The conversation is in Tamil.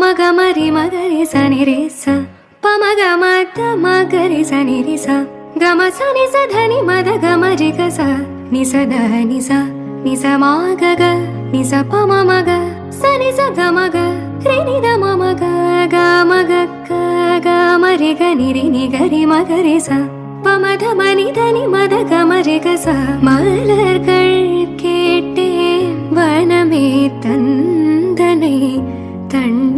மகமரி மகரி சனி ரே ச பமக மத மகரி சனி ரி ச கம சனி ச தனி மத கமரி க ச நி ச த நி ச நி ச மா க க நி ச ப ம ம க சனி ச க ம க ரி நி த ம ம க க ம க க க ம ரி க நி ரி நி க ரி ம க ரி ச பமத மணி தனி மத கமரி க ச மலர்கள் கேட்டேன் வனமே தந்தனை தண்ணி